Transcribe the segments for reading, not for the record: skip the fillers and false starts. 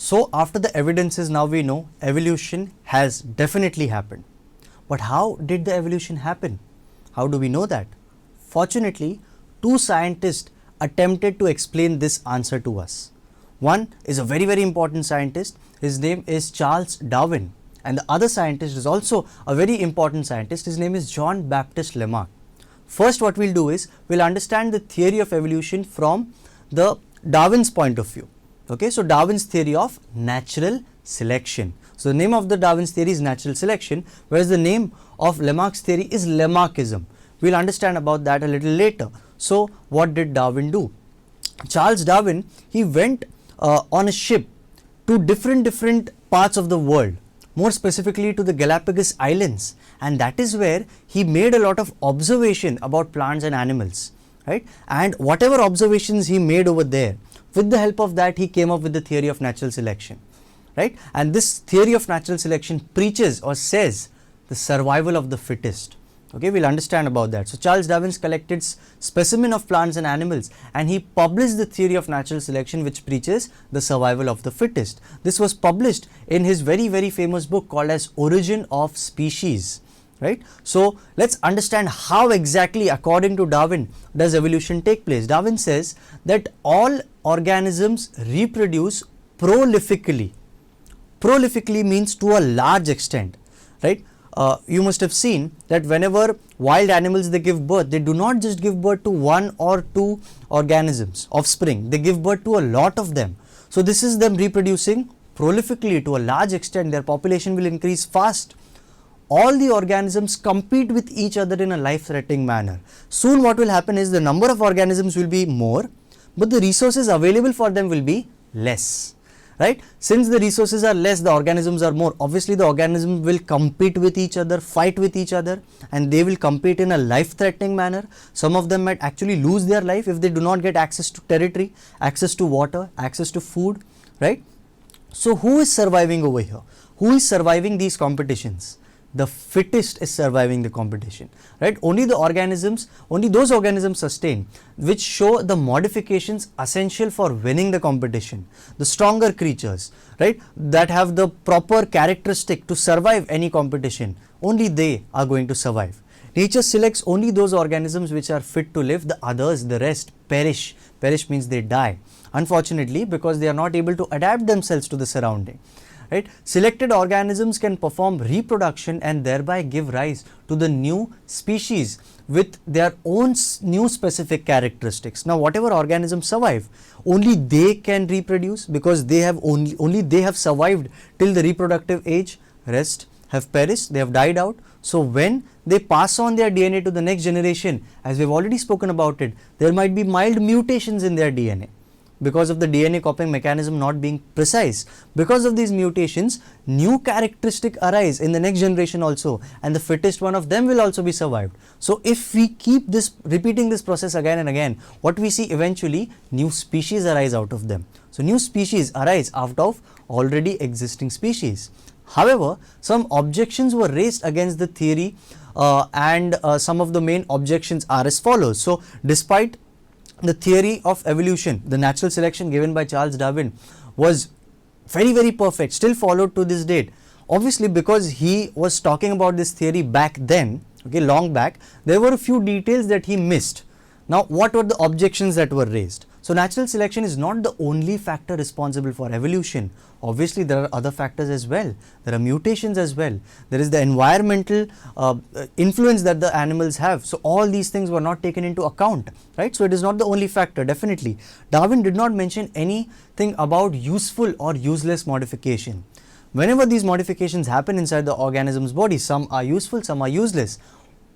So after the evidences, now we know evolution has definitely happened. But how did the evolution happen? How do we know that? Fortunately, two scientists attempted to explain this answer to us. One is a very important scientist. His name is Charles Darwin, and the other scientist is also a very important scientist. His name is John Baptist Lamarck. First, what we'll do is we'll understand the theory of evolution from the Darwin's point of view. Okay, so Darwin's theory of natural selection. So the name of the Darwin's theory is natural selection, whereas the name of Lamarck's theory is Lamarckism. We'll understand about that a little later. So what did Darwin do? Charles Darwin, he went on a ship to different parts of the world, more specifically to the Galapagos Islands, and that is where he made a lot of observation about plants and animals, right? And whatever observations he made over there, with the help of that he came up with the theory of natural selection, right? And this theory of natural selection preaches or says the survival of the fittest. Okay, we'll understand about that. So Charles Darwin collected specimen of plants and animals, and he published the theory of natural selection, which preaches the survival of the fittest. This was published in his very famous book called as Origin of Species, right? So let's understand how exactly, according to Darwin, does evolution take place. Darwin says that all organisms reproduce prolifically. Prolifically means to a large extent, right? You must have seen that whenever wild animals they give birth, they do not just give birth to one or two organisms, offspring, they give birth to a lot of them. So this is them reproducing prolifically to a large extent. Their population will increase fast. All the organisms compete with each other in a life-threatening manner. Soon what will happen is the number of organisms will be more, but the resources available for them will be less. Right? Since the resources are less, the organisms are more. Obviously, the organisms will compete with each other, fight with each other, and they will compete in a life-threatening manner. Some of them might actually lose their life if they do not get access to territory, access to water, access to food, right? So who is surviving over here? Who is surviving these competitions? The fittest is surviving the competition, right? Only those organisms sustain which show the modifications essential for winning the competition. The stronger creatures, right, that have the proper characteristic to survive any competition, only they are going to survive. Nature selects only those organisms which are fit to live. The others, the rest, perish. Perish means they die, unfortunately, because they are not able to adapt themselves to the surrounding. Right? Selected organisms can perform reproduction and thereby give rise to the new species with their own new specific characteristics. Now whatever organisms survive, only they can reproduce because they have only they have survived till the reproductive age. Rest have perished, they have died out. So when they pass on their DNA to the next generation, as we have already spoken about it, there might be mild mutations in their DNA. Because of the DNA copying mechanism not being precise. Because of these mutations, new characteristics arise in the next generation also, and the fittest one of them will also be survived. So if we keep repeating this process again and again, what we see eventually, new species arise out of them. So new species arise out of already existing species. However, some objections were raised against the theory, and some of the main objections are as follows. So despite the theory of evolution, the natural selection given by Charles Darwin was very perfect, still followed to this date. Obviously, because he was talking about this theory back then, okay, long back, there were a few details that he missed. Now, what were the objections that were raised? So, natural selection is not the only factor responsible for evolution. Obviously, there are other factors as well. There are mutations as well. There is the environmental influence that the animals have. So, all these things were not taken into account, right? So, it is not the only factor, definitely. Darwin did not mention anything about useful or useless modification. Whenever these modifications happen inside the organism's body, some are useful, some are useless.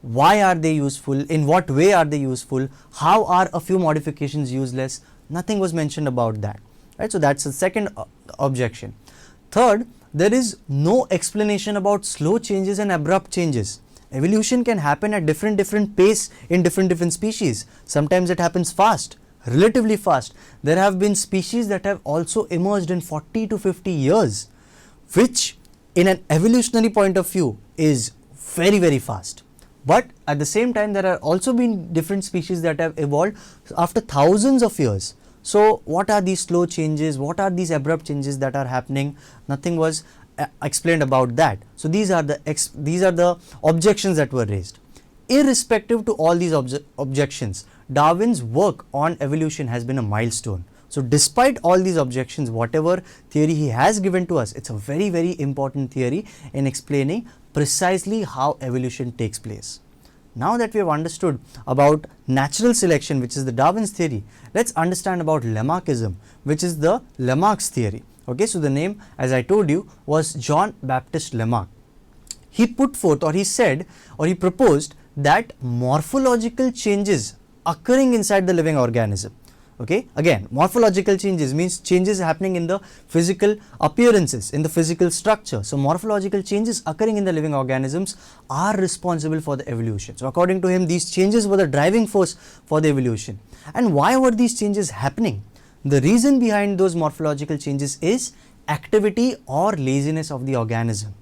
Why are they useful? In what way are they useful? How are a few modifications useless? Nothing was mentioned about that, right? So that's the second objection. Third, there is no explanation about slow changes and abrupt changes. Evolution can happen at different pace in different species. Sometimes it happens fast, relatively fast. There have been species that have also emerged in 40 to 50 years, which in an evolutionary point of view is very fast. But at the same time, there have also been different species that have evolved after thousands of years. So what are these slow changes? What are these abrupt changes that are happening? Nothing was explained about that. So these are the objections that were raised. Irrespective to all these objections, Darwin's work on evolution has been a milestone. So despite all these objections, whatever theory he has given to us, it's a very, very important theory in explaining precisely how evolution takes place. Now that we have understood about natural selection, which is the Darwin's theory, let's understand about Lamarckism, which is the Lamarck's theory. Okay, so the name, as I told you, was John Baptist Lamarck. He put forth, or he said, or he proposed that morphological changes occurring inside the living organism. Okay, again, morphological changes means changes happening in the physical appearances, in the physical structure. So morphological changes occurring in the living organisms are responsible for the evolution. So according to him, these changes were the driving force for the evolution. And why were these changes happening? The reason behind those morphological changes is activity or laziness of the organism.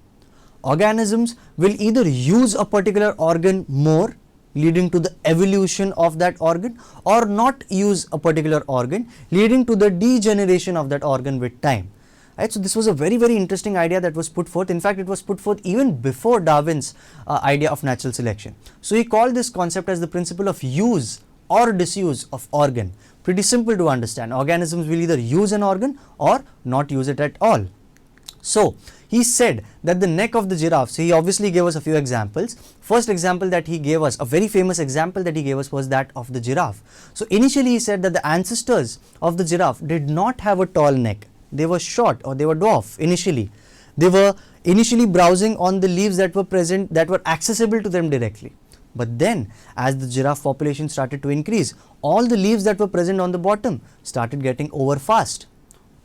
Organisms will either use a particular organ more, leading to the evolution of that organ, or not use a particular organ, leading to the degeneration of that organ with time. Right? So this was a very, very interesting idea that was put forth. In fact, it was put forth even before Darwin's idea of natural selection. So he called this concept as the principle of use or disuse of organ. Pretty simple to understand. Organisms will either use an organ or not use it at all. So he said that the neck of the giraffe, so he obviously gave us a few examples. First example that he gave us, a very famous example that he gave us, was that of the giraffe. So initially he said that the ancestors of the giraffe did not have a tall neck. They were short, or they were dwarf initially. They were initially browsing on the leaves that were present, that were accessible to them directly. But then as the giraffe population started to increase, all the leaves that were present on the bottom started getting over fast.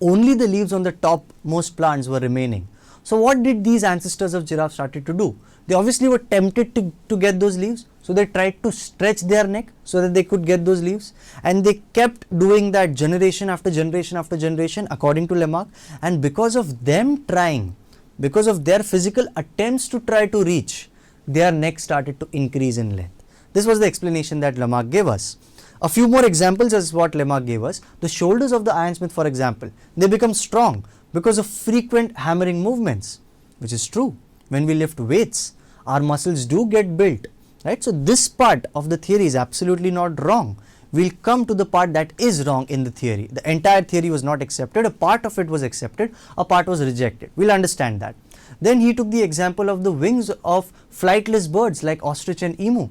Only the leaves on the topmost plants were remaining. So what did these ancestors of giraffe started to do? They obviously were tempted to get those leaves. So they tried to stretch their neck so that they could get those leaves. And they kept doing that generation after generation after generation, according to Lamarck. And because of them trying, because of their physical attempts to try to reach, their neck started to increase in length. This was the explanation that Lamarck gave us. A few more examples is what Lamarck gave us. The shoulders of the ironsmith, for example, they become strong because of frequent hammering movements, which is true. When we lift weights, our muscles do get built, right? So this part of the theory is absolutely not wrong. We'll come to the part that is wrong in the theory. The entire theory was not accepted. A part of it was accepted, a part was rejected. We'll understand that. Then he took the example of the wings of flightless birds like ostrich and emu.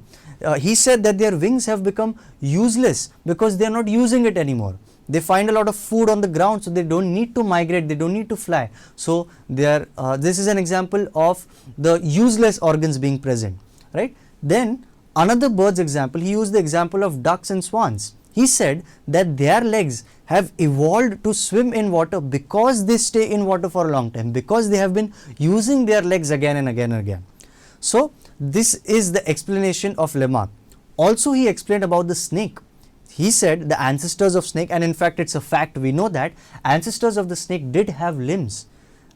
He said that their wings have become useless because they are not using it anymore. They find a lot of food on the ground, so they don't need to migrate, they don't need to fly. So this is an example of the useless organs being present, right? Then another bird's example, he used the example of ducks and swans. He said that their legs have evolved to swim in water because they stay in water for a long time, because they have been using their legs again and again and again. So this is the explanation of Lamarck. Also he explained about the snake. He said the ancestors of snake, and in fact it's a fact, we know that ancestors of the snake did have limbs,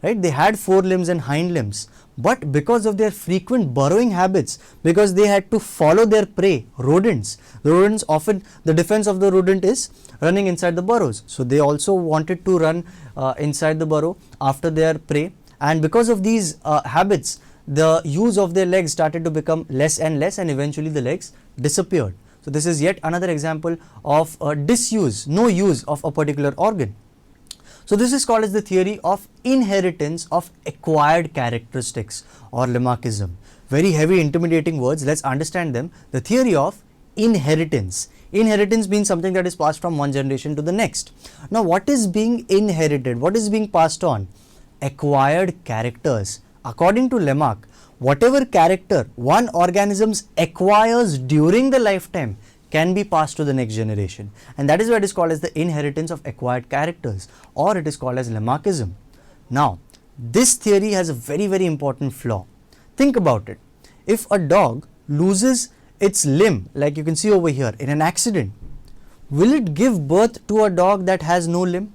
right? They had forelimbs and hind limbs, but because of their frequent burrowing habits, because they had to follow their prey, rodents. The rodents, often the defense of the rodent is running inside the burrows. So they also wanted to run inside the burrow after their prey, and because of these habits, the use of their legs started to become less and less, and eventually the legs disappeared. So this is yet another example of disuse, no use of a particular organ. So this is called as the theory of inheritance of acquired characteristics, or Lamarckism. Very heavy, intimidating words, let's understand them. The theory of inheritance. Inheritance means something that is passed from one generation to the next. Now what is being inherited? What is being passed on? Acquired characters. According to Lamarck, whatever character one organism acquires during the lifetime can be passed to the next generation, and that is why it is called as the inheritance of acquired characters, or it is called as Lamarckism. Now this theory has a very, very important flaw. Think about it. If a dog loses its limb, like you can see over here, in an accident, will it give birth to a dog that has no limb?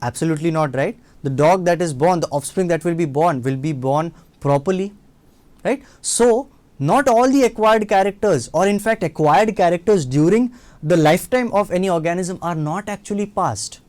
Absolutely not, right? The dog that is born, the offspring that will be born properly, right? So not all the acquired characters, or in fact acquired characters during the lifetime of any organism, are not actually passed.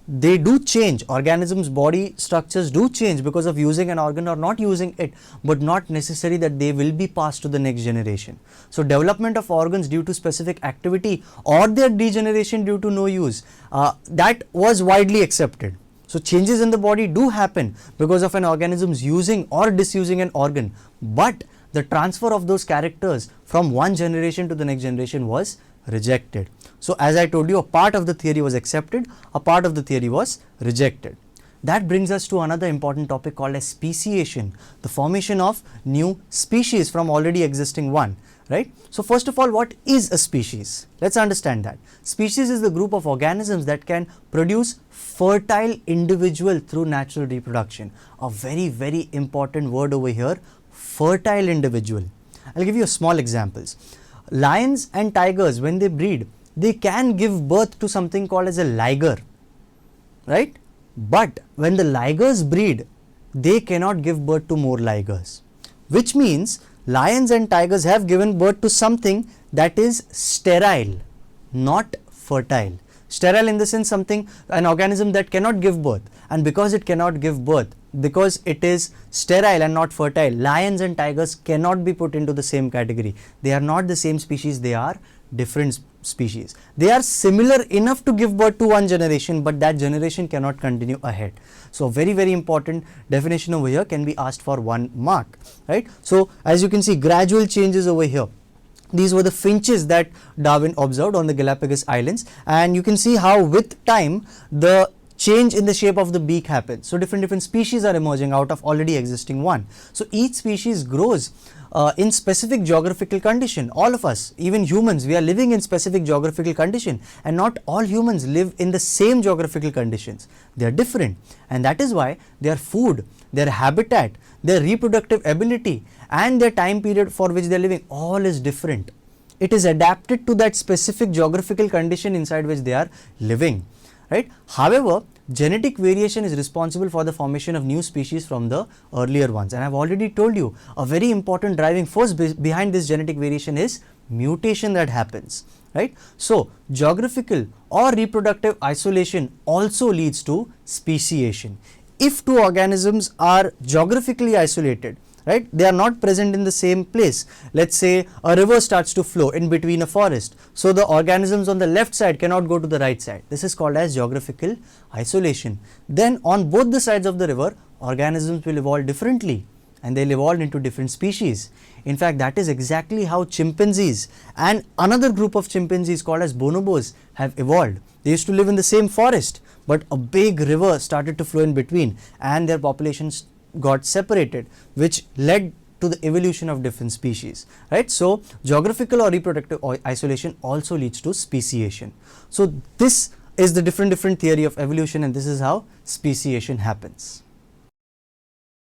They do change. Organisms' body structures do change because of using an organ or not using it, but not necessary that they will be passed to the next generation. So development of organs due to specific activity or their degeneration due to no use, that was widely accepted. So changes in the body do happen because of an organism's using or disusing an organ, but the transfer of those characters from one generation to the next generation was rejected. So as I told you, a part of the theory was accepted, a part of the theory was rejected. That brings us to another important topic called as speciation, the formation of new species from already existing one, right? So first of all, what is a species? Let's understand that. Species is the group of organisms that can produce fertile individual through natural reproduction. A very important word over here, fertile individual. I'll give you a small examples. Lions and tigers, when they breed, they can give birth to something called as a liger, right? But when the ligers breed, they cannot give birth to more ligers, which means lions and tigers have given birth to something that is sterile, not fertile. Sterile in the sense something, an organism that cannot give birth, and because it cannot give birth, because it is sterile and not fertile, lions and tigers cannot be put into the same category. They are not the same species, they are different species. They are similar enough to give birth to one generation, but that generation cannot continue ahead. So very important definition over here can be asked for 1 mark, right? So as you can see, gradual changes over here. These were the finches that Darwin observed on the Galapagos Islands, and you can see how with time the change in the shape of the beak happens. So different species are emerging out of already existing one. So each species grows in specific geographical condition. All of us, even humans, we are living in specific geographical condition, and not all humans live in the same geographical conditions. They are different, and that is why their food, their habitat, their reproductive ability and their time period for which they are living, all is different. It is adapted to that specific geographical condition inside which they are living, right? However, genetic variation is responsible for the formation of new species from the earlier ones, and I have already told you a very important driving force behind this genetic variation is mutation that happens, right? So geographical or reproductive isolation also leads to speciation. If two organisms are geographically isolated, right, they are not present in the same place. Let's say a river starts to flow in between a forest, so the organisms on the left side cannot go to the right side. This is called as geographical isolation. Then on both the sides of the river, organisms will evolve differently, and they will evolve into different species. In fact, that is exactly how chimpanzees and another group of chimpanzees called as bonobos have evolved. They used to live in the same forest, but a big river started to flow in between and their populations got separated, which led to the evolution of different species, right? So geographical or reproductive isolation also leads to speciation. So this is the different theory of evolution, and this is how speciation happens.